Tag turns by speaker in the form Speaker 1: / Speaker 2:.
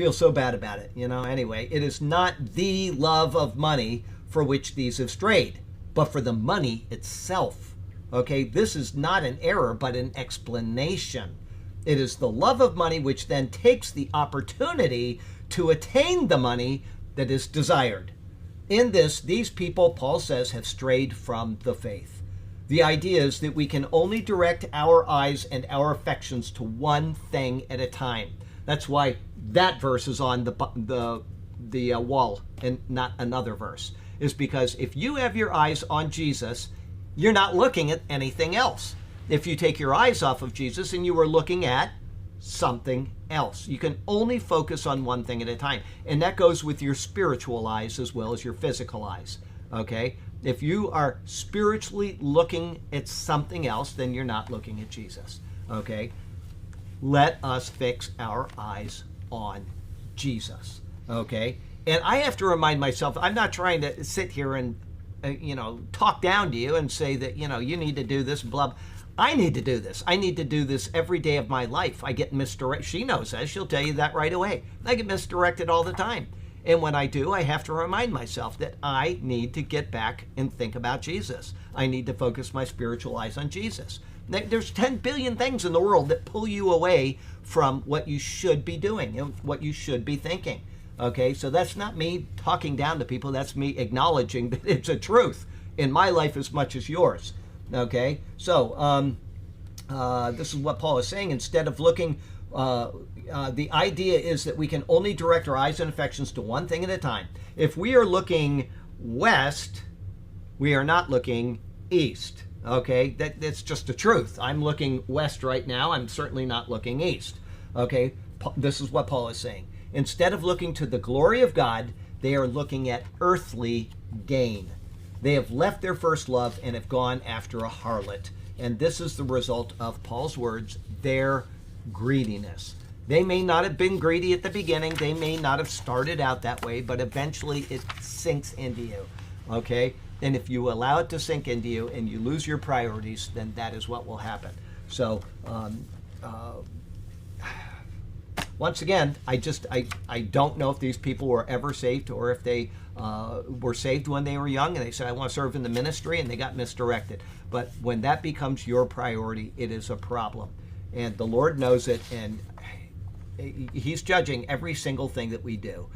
Speaker 1: feel so bad about it, Anyway, it is not the love of money for which these have strayed, but for the money itself. Okay, this is not an error, but an explanation. It is the love of money which then takes the opportunity to attain the money that is desired. In this, these people, Paul says, have strayed from the faith. The idea is that we can only direct our eyes and our affections to one thing at a time. That's why that verse is on the wall and not another verse, is because if you have your eyes on Jesus, you're not looking at anything else. If you take your eyes off of Jesus and you are looking at something else, you can only focus on one thing at a time. And that goes with your spiritual eyes as well as your physical eyes. Okay? If you are spiritually looking at something else, then you're not looking at Jesus. Okay? Let us fix our eyes on Jesus. Okay? And I have to remind myself, I'm not trying to sit here and, talk down to you and say that, you need to do this, blah. I need to do this. I need to do this every day of my life. I get misdirected. She knows that. She'll tell you that right away. I get misdirected all the time. And when I do, I have to remind myself that I need to get back and think about Jesus. I need to focus my spiritual eyes on Jesus. There's 10 billion things in the world that pull you away from what you should be doing and what you should be thinking. Okay, so that's not me talking down to people. That's me acknowledging that it's a truth in my life as much as yours. Okay, so this is what Paul is saying. Instead of looking, the idea is that we can only direct our eyes and affections to one thing at a time. If we are looking west, we are not looking east. Okay, that's just the truth. I'm looking west right now. I'm certainly not looking east. Okay, this is what Paul is saying. Instead of looking to the glory of God, they are looking at earthly gain. They have left their first love and have gone after a harlot. And this is the result of Paul's words, their greediness. They may not have been greedy at the beginning. They may not have started out that way, but eventually it sinks into you. Okay? And if you allow it to sink into you and you lose your priorities, then that is what will happen. So, once again, I don't know if these people were ever saved or if they were saved when they were young and they said, I want to serve in the ministry, and they got misdirected. But when that becomes your priority, it is a problem. And the Lord knows it, and He's judging every single thing that we do.